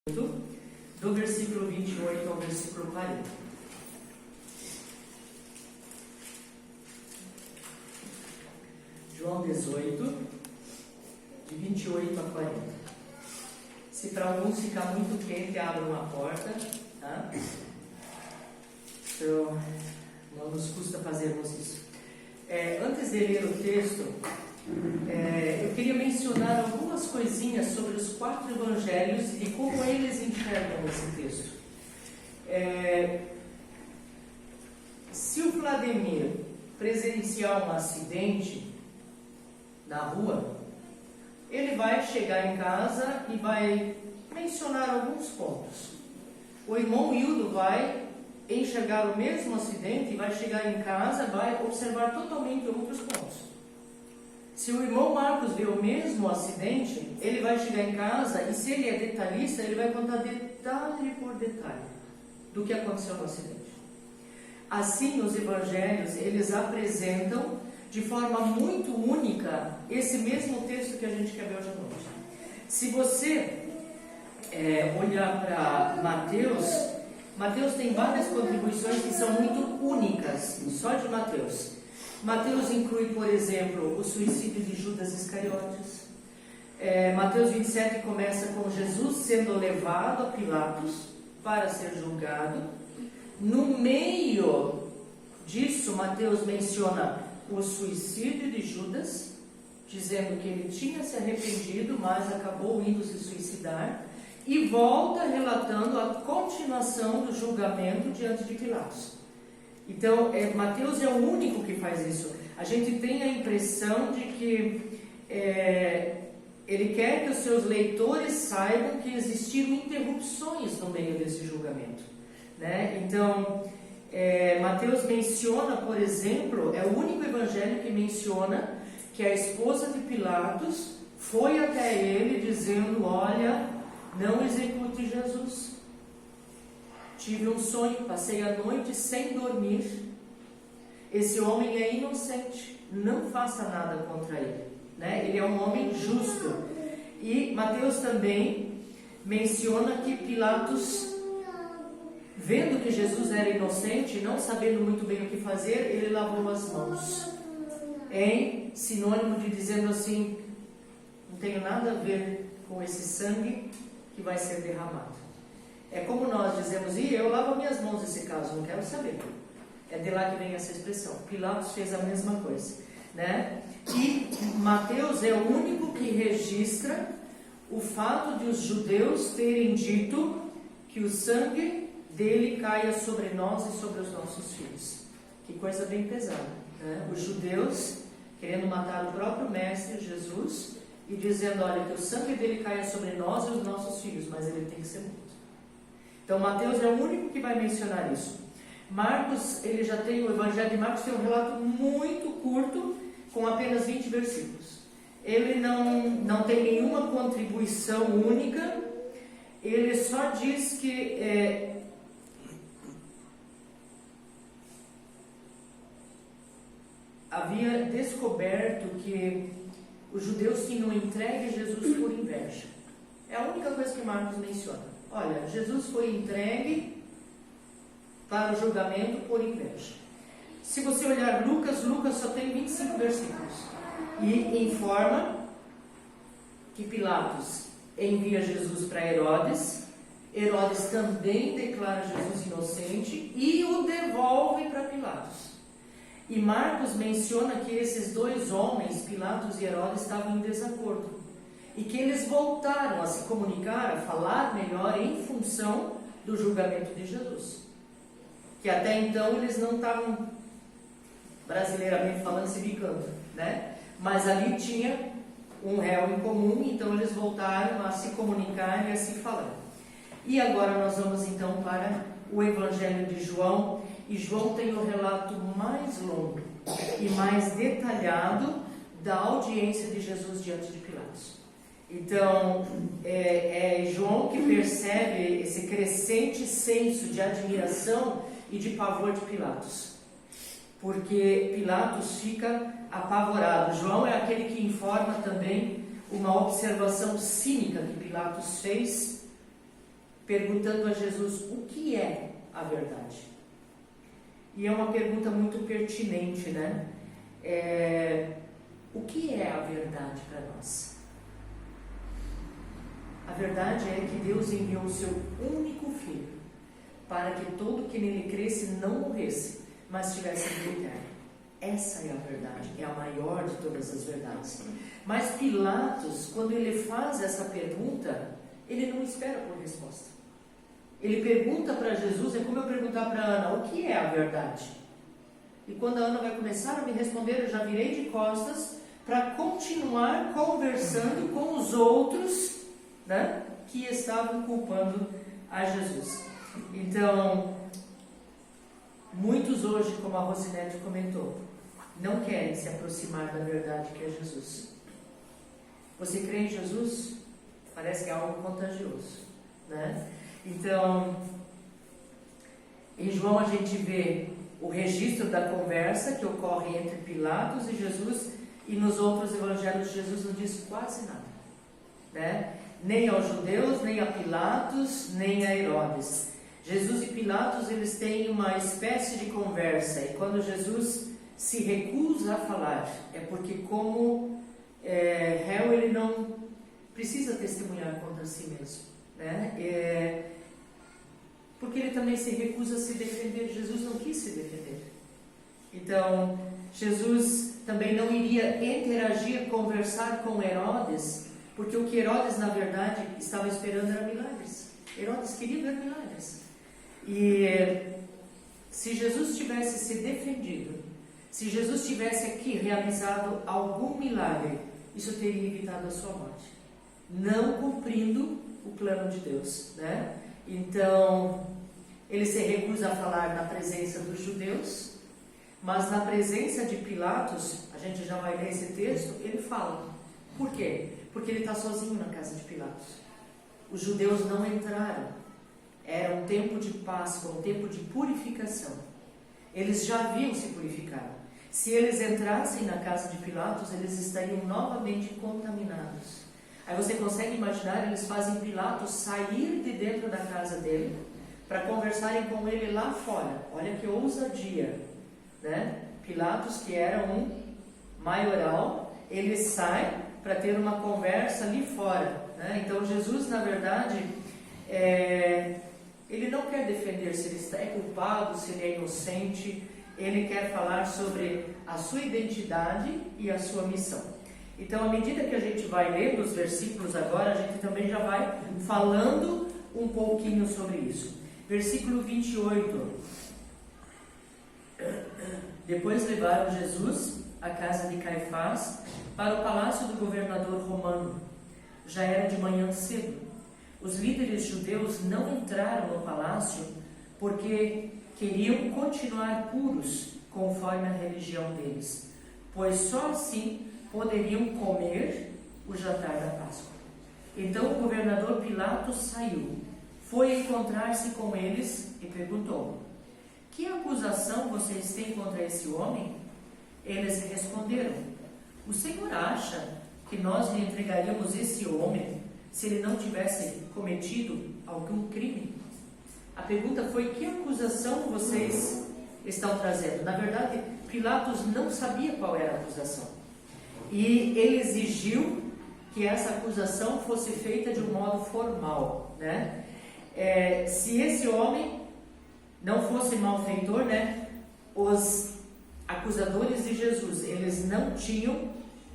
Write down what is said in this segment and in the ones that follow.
do versículo 28 ao versículo 40. João 18, de 28 a 40. Se para alguns ficar muito quente, abra uma porta, tá? Então, não nos custa fazermos isso. Antes de ler o texto, eu queria mencionar algumas coisinhas sobre os 4 evangelhos e como eles enxergam esse texto. Se o Vladimir presenciar um acidente na rua, ele vai chegar em casa e vai mencionar alguns pontos. O irmão Hildo vai enxergar o mesmo acidente e vai chegar em casa, vai observar totalmente outros pontos. Se o irmão Marcos vê o mesmo acidente, ele vai chegar em casa e, se ele é detalhista, ele vai contar detalhe por detalhe do que aconteceu no acidente. Assim, os evangelhos, eles apresentam de forma muito única esse mesmo texto que a gente quer ver hoje à noite. Se você olhar para Mateus tem várias contribuições que são muito únicas, só de Mateus. Mateus inclui, por exemplo, o suicídio de Judas Iscariotes. Mateus 27 começa com Jesus sendo levado a Pilatos para ser julgado. No meio disso, Mateus menciona o suicídio de Judas, dizendo que ele tinha se arrependido, mas acabou indo se suicidar, e volta relatando a continuação do julgamento diante de Pilatos. Então, Mateus é o único que faz isso. A gente tem a impressão de que ele quer que os seus leitores saibam que existiram interrupções no meio desse julgamento, né? Então, Mateus menciona, por exemplo, é o único evangelho que menciona que a esposa de Pilatos foi até ele dizendo: olha, não execute Jesus. Tive um sonho, passei a noite sem dormir. Esse homem é inocente, não faça nada contra ele, né? Ele é um homem justo. E Mateus também menciona que Pilatos, vendo que Jesus era inocente, não sabendo muito bem o que fazer, ele lavou as mãos, em sinônimo de dizendo assim: não tenho nada a ver com esse sangue que vai ser derramado. É como nós dizemos: eu lavo minhas mãos nesse caso, não quero saber. É de lá que vem essa expressão. Pilatos fez a mesma coisa, né? E Mateus é o único que registra o fato de os judeus terem dito que o sangue dele caia sobre nós e sobre os nossos filhos. Que coisa bem pesada, né? Os judeus querendo matar o próprio mestre Jesus e dizendo: olha, que o sangue dele caia sobre nós e os nossos filhos, mas ele tem que ser morto. Então Mateus é o único que vai mencionar isso. Marcos, ele já tem, o evangelho de Marcos tem um relato muito curto, com apenas 20 versículos. Ele não tem nenhuma contribuição única, ele só diz que havia descoberto que os judeus tinham entregue Jesus por inveja. É a única coisa que Marcos menciona. Olha, Jesus foi entregue para o julgamento por inveja. Se você olhar Lucas só tem 25 versículos. E informa que Pilatos envia Jesus para Herodes. Herodes também declara Jesus inocente e o devolve para Pilatos. E Marcos menciona que esses 2 homens, Pilatos e Herodes, estavam em desacordo. E que eles voltaram a se comunicar, a falar melhor em função do julgamento de Jesus. Que até então eles não estavam, brasileiramente falando, se bicando, né? Mas ali tinha um réu em comum, então eles voltaram a se comunicar e a se falar. E agora nós vamos então para o Evangelho de João. E João tem o relato mais longo e mais detalhado da audiência de Jesus diante de Pilatos. Então, é João que percebe esse crescente senso de admiração e de pavor de Pilatos. Porque Pilatos fica apavorado. João é aquele que informa também uma observação cínica que Pilatos fez perguntando a Jesus o que é a verdade. E é uma pergunta muito pertinente, né? O que é a verdade para nós? A verdade é que Deus enviou o seu único Filho para que todo que nele cresce não morresse, mas tivesse vida eterna. Essa é a verdade, é a maior de todas as verdades. Mas Pilatos, quando ele faz essa pergunta, ele não espera por resposta. Ele pergunta para Jesus, é como eu perguntar para Ana, o que é a verdade? E quando a Ana vai começar a me responder, eu já virei de costas para continuar conversando com os outros, né, que estavam culpando a Jesus. Então, muitos hoje, como a Rosinete comentou, não querem se aproximar da verdade que é Jesus. Você crê em Jesus? Parece que é algo contagioso, né? Então, em João a gente vê o registro da conversa que ocorre entre Pilatos e Jesus, e nos outros evangelhos Jesus não diz quase nada, né? Nem aos judeus, nem a Pilatos, nem a Herodes. Jesus e Pilatos, eles têm uma espécie de conversa, e quando Jesus se recusa a falar, é porque como réu ele não precisa testemunhar contra si mesmo, né? Porque ele também se recusa a se defender. Jesus não quis se defender. Então, Jesus também não iria interagir, conversar com Herodes, porque o que Herodes, na verdade, estava esperando era milagres. Herodes queria ver milagres. E se Jesus tivesse se defendido, se Jesus tivesse aqui realizado algum milagre, isso teria evitado a sua morte, não cumprindo o plano de Deus, né? Então, ele se recusa a falar na presença dos judeus, mas na presença de Pilatos, a gente já vai ler esse texto, ele fala. Por quê? Porque ele está sozinho na casa de Pilatos. Os judeus não entraram. Era um tempo de Páscoa, um tempo de purificação. Eles já haviam se purificado. Se eles entrassem na casa de Pilatos, eles estariam novamente contaminados. Aí você consegue imaginar, eles fazem Pilatos sair de dentro da casa dele para conversarem com ele lá fora. Olha que ousadia, né? Pilatos, que era um maioral, ele sai para ter uma conversa ali fora, né? Então Jesus, na verdade, ele não quer defender se ele é culpado, se ele é inocente. Ele quer falar sobre a sua identidade e a sua missão. Então, à medida que a gente vai lendo os versículos agora, a gente também já vai falando um pouquinho sobre isso. Versículo 28. Depois levaram Jesus à casa de Caifás para o palácio do governador romano. Já era de manhã cedo. Os líderes judeus não entraram no palácio porque queriam continuar puros conforme a religião deles, pois só assim poderiam comer o jantar da Páscoa. Então o governador Pilatos saiu, foi encontrar-se com eles e perguntou: que acusação vocês têm contra esse homem? Eles responderam: o Senhor acha que nós lhe entregaríamos esse homem se ele não tivesse cometido algum crime? A pergunta foi: que acusação vocês estão trazendo? Na verdade, Pilatos não sabia qual era a acusação. E ele exigiu que essa acusação fosse feita de um modo formal, né? Se esse homem não fosse malfeitor, né? Os acusadores de Jesus, eles não tinham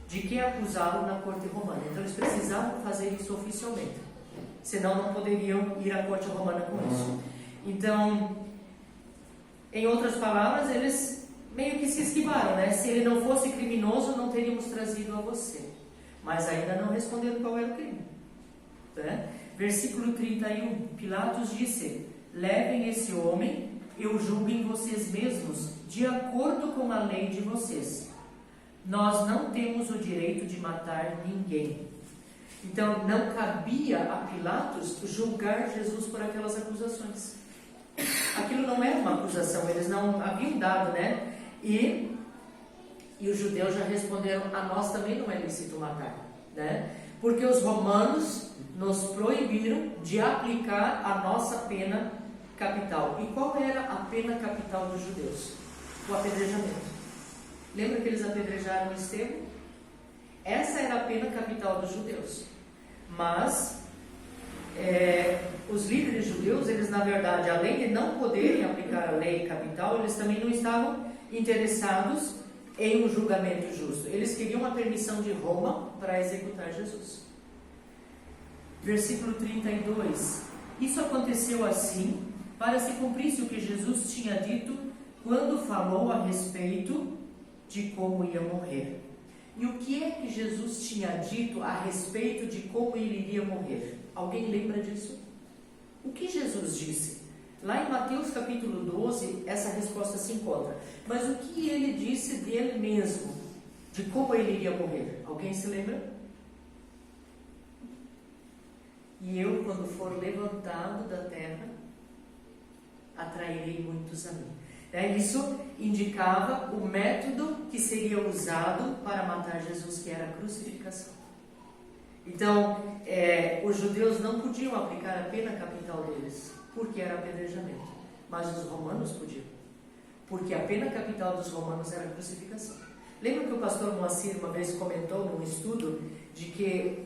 de que acusá-lo na corte romana. Então eles precisavam fazer isso oficialmente. Senão não poderiam ir à corte romana com isso. Então, em outras palavras, eles meio que se esquivaram, né? Se ele não fosse criminoso, não teríamos trazido a você. Mas ainda não responderam qual era o crime, né? Versículo 31, Pilatos disse: levem esse homem e o julguem vocês mesmos, de acordo com a lei de vocês. Nós não temos o direito de matar ninguém. Então, não cabia a Pilatos julgar Jesus por aquelas acusações. Aquilo não era uma acusação, eles não haviam dado, né? E os judeus já responderam: a nós também não é lícito matar, né? Porque os romanos nos proibiram de aplicar a nossa pena capital. E qual era a pena capital dos judeus? O apedrejamento. Lembra que eles apedrejaram Estevão? Essa era a pena capital dos judeus. Mas os líderes judeus, eles na verdade, além de não poderem aplicar a lei capital, eles também não estavam interessados em um julgamento justo. Eles queriam a permissão de Roma para executar Jesus. Versículo 32. Isso aconteceu assim, para se cumprisse o que Jesus tinha dito quando falou a respeito de como ia morrer. E o que é que Jesus tinha dito a respeito de como ele iria morrer? Alguém lembra disso? O que Jesus disse? Lá em Mateus capítulo 12, essa resposta se encontra. Mas o que ele disse dele mesmo? De como ele iria morrer? Alguém se lembra? E eu, quando for levantado da terra, atrairei muitos a mim. Isso indicava o método que seria usado para matar Jesus, que era a crucificação. Então, os judeus não podiam aplicar a pena capital deles, porque era apedrejamento. Mas os romanos podiam, porque a pena capital dos romanos era a crucificação. Lembra que o pastor Moacir uma vez comentou num estudo de que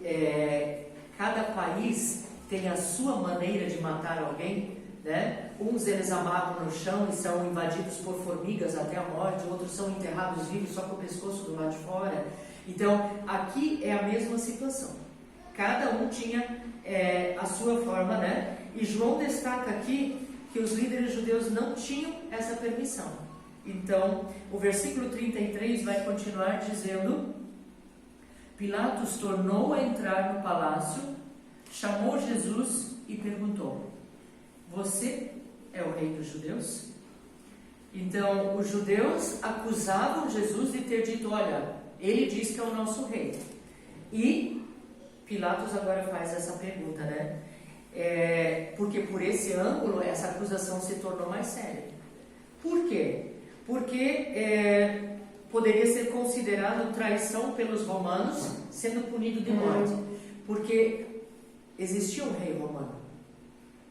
cada país tem a sua maneira de matar alguém, né? Uns eles amarram no chão e são invadidos por formigas até a morte, outros são enterrados vivos só com o pescoço do lado de fora. Então, aqui é a mesma situação. Cada um tinha a sua forma, né? E João destaca aqui que os líderes judeus não tinham essa permissão. Então, o versículo 33 vai continuar dizendo: Pilatos tornou a entrar no palácio, chamou Jesus e perguntou: Você é o rei dos judeus? Então, os judeus acusavam Jesus de ter dito: olha, ele diz que é o nosso rei. E Pilatos agora faz essa pergunta, né? Porque por esse ângulo, essa acusação se tornou mais séria. Por quê? Porque poderia ser considerado traição pelos romanos, sendo punido de morte. Porque existia um rei romano.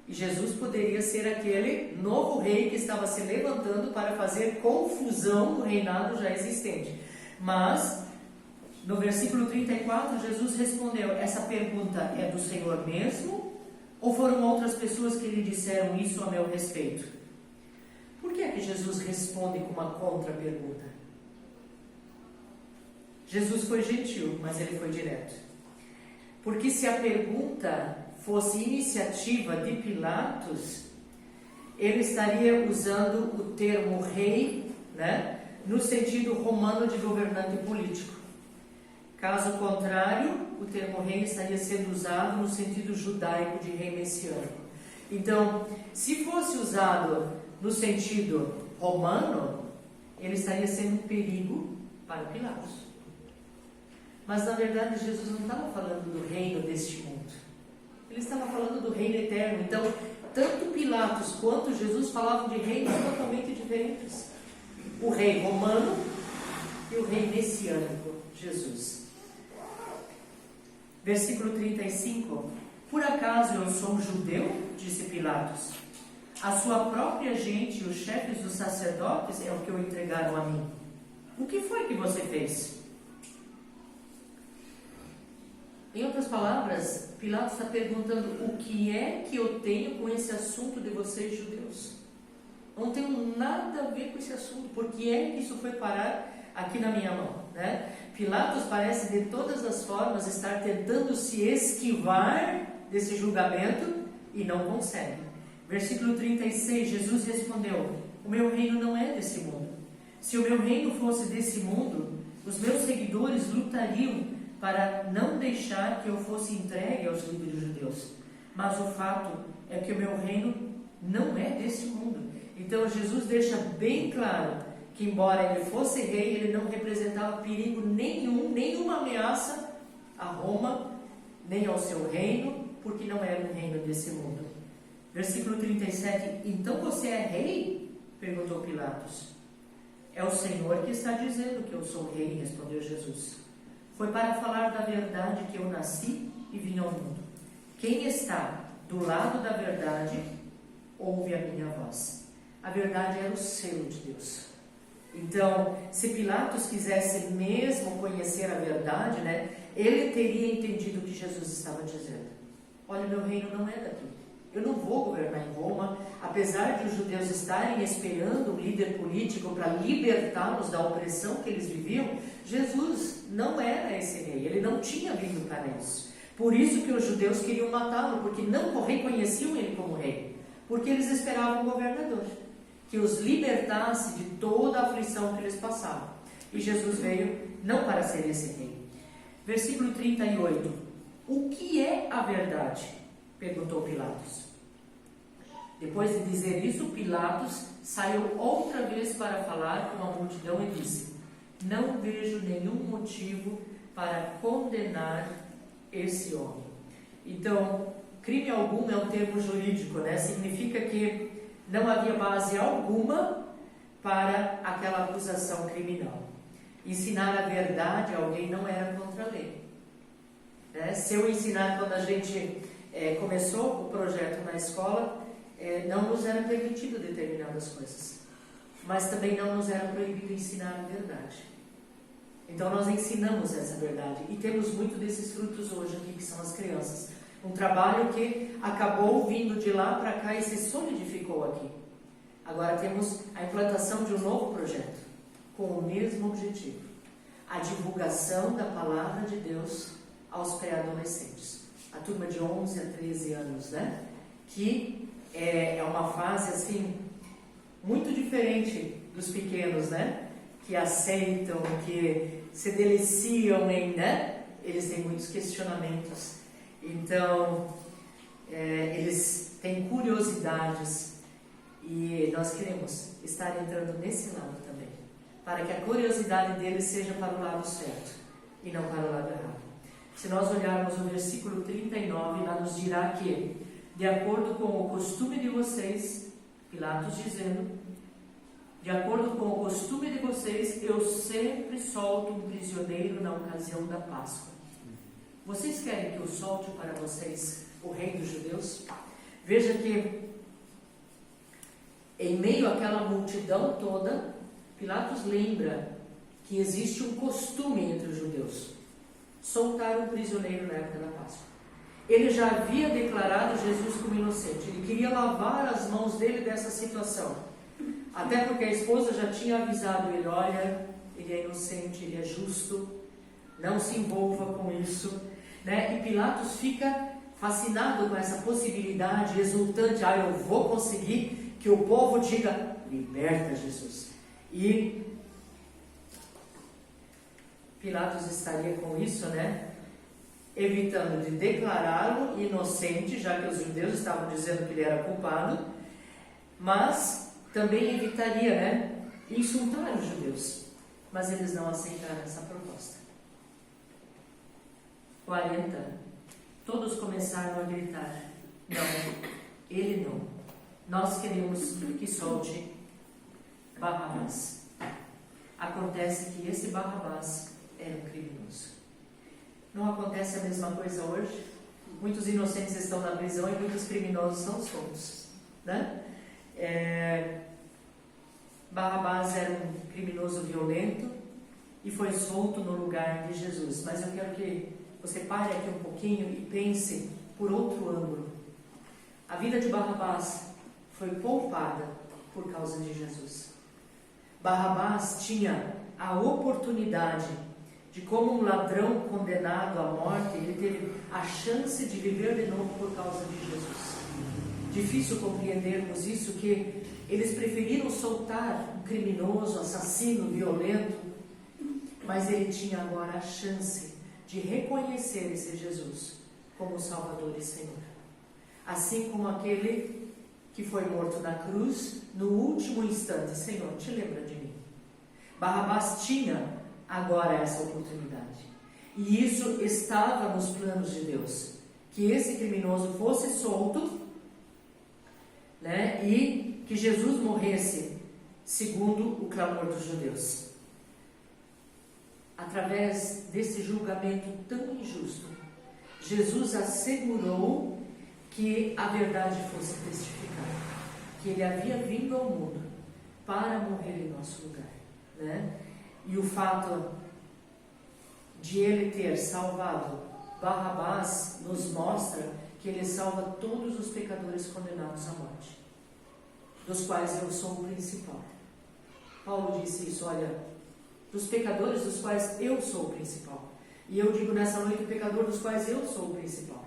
E Jesus poderia ser aquele novo rei que estava se levantando para fazer confusão no reinado já existente. Mas, no versículo 34, Jesus respondeu: essa pergunta é do Senhor mesmo? Ou foram outras pessoas que lhe disseram isso a meu respeito? Por que é que Jesus responde com uma contra-pergunta? Jesus foi gentil, mas ele foi direto. Porque se a pergunta fosse iniciativa de Pilatos, ele estaria usando o termo rei, né, no sentido romano de governante político. Caso contrário, o termo rei estaria sendo usado no sentido judaico de rei messiânico. Então, se fosse usado no sentido romano, ele estaria sendo um perigo para Pilatos. Mas, na verdade, Jesus não estava falando do reino deste mundo. Ele estava falando do reino eterno. Então, tanto Pilatos quanto Jesus falavam de reinos totalmente diferentes. O rei romano e o rei messiânico, Jesus. Versículo 35. Por acaso eu sou um judeu? Disse Pilatos. A sua própria gente e os chefes dos sacerdotes é o que o entregaram a mim. O que foi que você fez? Em outras palavras, Pilatos está perguntando: o que é que eu tenho com esse assunto de vocês judeus? Eu não tenho nada a ver com esse assunto. Por que é que isso foi parar aqui na minha mão, né? Pilatos parece de todas as formas estar tentando se esquivar desse julgamento e não consegue. Versículo 36, Jesus respondeu: o meu reino não é desse mundo. Se o meu reino fosse desse mundo, os meus seguidores lutariam para não deixar que eu fosse entregue aos líderes judeus. Mas o fato é que o meu reino não é desse mundo. Então Jesus deixa bem claro que, embora ele fosse rei, ele não representava perigo nenhum, nenhuma ameaça a Roma, nem ao seu reino, porque não era um reino desse mundo. Versículo 37, então você é rei? Perguntou Pilatos. É o Senhor que está dizendo que eu sou rei, respondeu Jesus. Foi para falar da verdade que eu nasci e vim ao mundo. quem está do lado da verdade, ouve a minha voz. A verdade era o selo de Deus. Então, se Pilatos quisesse mesmo conhecer a verdade, né, ele teria entendido o que Jesus estava dizendo. Olha, meu reino não é daqui. Eu não vou governar em Roma, apesar de os judeus estarem esperando um líder político para libertá-los da opressão que eles viviam. Jesus não era esse rei, ele não tinha vindo para isso. Por isso que os judeus queriam matá-lo, porque não reconheciam ele como rei, porque eles esperavam um governador que os libertasse de toda a aflição que eles passavam. E Jesus veio não para ser esse rei. Versículo 38. O que é a verdade? Perguntou Pilatos. Depois de dizer isso, Pilatos saiu outra vez para falar com a multidão e disse: não vejo nenhum motivo para condenar esse homem. Então, crime algum é um termo jurídico, né? Significa que não havia base alguma para aquela acusação criminal. Ensinar a verdade a alguém não era contra a lei. Se eu ensinar, quando a gente começou o projeto na escola, não nos era permitido determinadas coisas, mas também não nos era proibido ensinar a verdade. Então nós ensinamos essa verdade e temos muito desses frutos hoje aqui, que são as crianças. Um trabalho que acabou vindo de lá para cá e se solidificou aqui. Agora temos a implantação de um novo projeto, com o mesmo objetivo: a divulgação da palavra de Deus aos pré-adolescentes. A turma de 11 a 13 anos, né? Que é uma fase, assim, muito diferente dos pequenos, né? Que aceitam, que se deliciam em, né? Eles têm muitos questionamentos. Então, eles têm curiosidades e nós queremos estar entrando nesse lado também, para que a curiosidade deles seja para o lado certo e não para o lado errado. Se nós olharmos o versículo 39, lá nos dirá que, de acordo com o costume de vocês, Pilatos dizendo, de acordo com o costume de vocês, eu sempre solto um prisioneiro na ocasião da Páscoa. Vocês querem que eu solte para vocês o rei dos judeus? Veja que, em meio àquela multidão toda, Pilatos lembra que existe um costume entre os judeus: soltar um prisioneiro na época da Páscoa. Ele já havia declarado Jesus como inocente. Ele queria lavar as mãos dele dessa situação. Até porque a esposa já tinha avisado ele: olha, ele é inocente, ele é justo, não se envolva com isso. E Pilatos fica fascinado com essa possibilidade, exultante: eu vou conseguir que o povo diga: liberta Jesus. E Pilatos estaria com isso, evitando de declará-lo inocente, já que os judeus estavam dizendo que ele era culpado, mas também evitaria, insultar os judeus. Mas eles não aceitaram essa proposta. 40. Todos começaram a gritar: não, ele não. Nós queremos que solte Barrabás. Acontece que esse Barrabás era um criminoso. Não acontece a mesma coisa hoje? Muitos inocentes estão na prisão e muitos criminosos são soltos, Barrabás era um criminoso violento e foi solto no lugar de Jesus. Mas eu quero que você pare aqui um pouquinho e pense por outro ângulo. A vida de Barrabás foi poupada por causa de Jesus. Barrabás tinha a oportunidade de, como um ladrão condenado à morte, ele teve a chance de viver de novo por causa de Jesus. Difícil compreendermos isso, que eles preferiram soltar um criminoso, assassino, violento, mas ele tinha agora a chance de reconhecer esse Jesus como Salvador e Senhor. Assim como aquele que foi morto na cruz, no último instante: Senhor, te lembra de mim. Barrabás tinha agora essa oportunidade. E isso estava nos planos de Deus, que esse criminoso fosse solto, e que Jesus morresse segundo o clamor dos judeus. Através desse julgamento tão injusto, Jesus assegurou que a verdade fosse testificada, que ele havia vindo ao mundo para morrer em nosso lugar, né? E o fato de ele ter salvado Barrabás nos mostra que ele salva todos os pecadores condenados à morte, dos quais eu sou o principal. Paulo disse isso, olha, dos pecadores dos quais eu sou o principal. E eu digo nessa noite, o pecador dos quais eu sou o principal,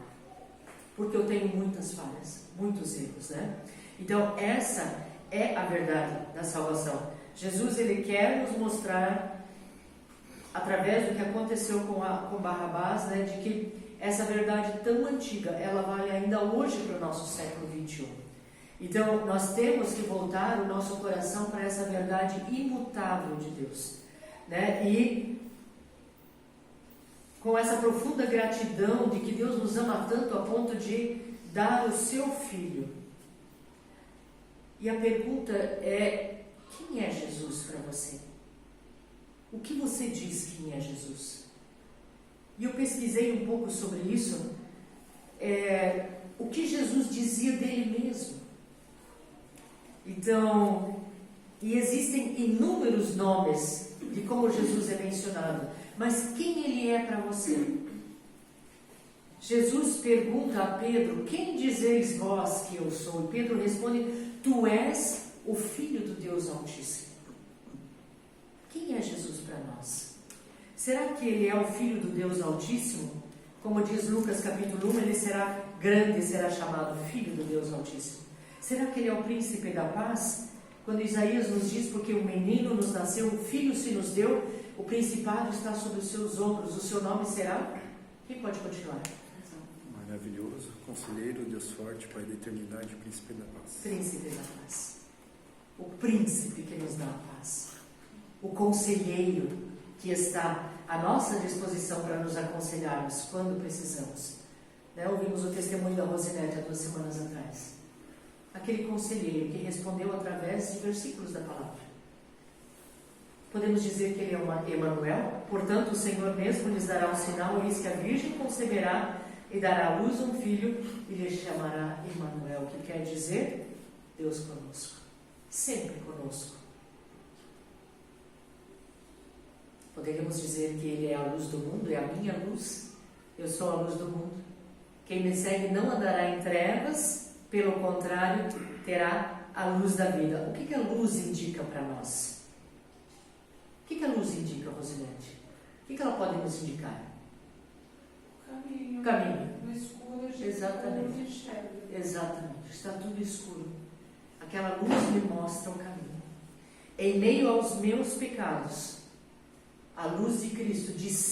porque eu tenho muitas falhas, muitos erros, né? Então essa é a verdade da salvação. Jesus, ele quer nos mostrar, através do que aconteceu com Barrabás, né, de que essa verdade tão antiga, ela vale ainda hoje para o nosso século 21. Então, nós temos que voltar o nosso coração para essa verdade imutável de Deus, né? E com essa profunda gratidão de que Deus nos ama tanto a ponto de dar o seu Filho. E a pergunta é: quem é Jesus para você? O que você diz quem é Jesus? E eu pesquisei um pouco sobre isso, o que Jesus dizia dele mesmo. Então, e existem inúmeros nomes de como Jesus é mencionado, mas quem ele é para você? Jesus pergunta a Pedro: quem dizeis vós que eu sou? E Pedro responde: tu és o Filho do Deus Altíssimo. Quem é Jesus para nós? Será que ele é o Filho do Deus Altíssimo? Como diz Lucas capítulo 1, ele será grande e será chamado Filho do Deus Altíssimo. Será que ele é o Príncipe da Paz? Quando Isaías nos diz: porque um menino nos nasceu, um filho se nos deu, o principado está sobre os seus ombros, o seu nome será? Quem pode continuar? Maravilhoso, Conselheiro, Deus forte, Pai da eternidade, Príncipe da paz. Príncipe da paz. O príncipe que nos dá a paz. O conselheiro que está à nossa disposição para nos aconselharmos quando precisamos. Né? Ouvimos o testemunho da Rosinete há 2 semanas atrás. Aquele conselheiro que respondeu através de versículos da palavra. Podemos dizer que ele é Emanuel. Portanto, o Senhor mesmo lhes dará um sinal, eis que a Virgem conceberá e dará à luz um filho e lhe chamará Emanuel, que quer dizer Deus conosco, sempre conosco. Poderíamos dizer que ele é a luz do mundo, é a minha luz, eu sou a luz do mundo. Quem me segue não andará em trevas, pelo contrário, terá a luz da vida. O que a luz indica para nós? O que a luz indica, Rosinete? O que ela pode nos indicar? Caminho. No escuro, a gente Exatamente. não enxerga. Exatamente. Está tudo escuro. Aquela luz me mostra o caminho. Em meio aos meus pecados, a luz de Cristo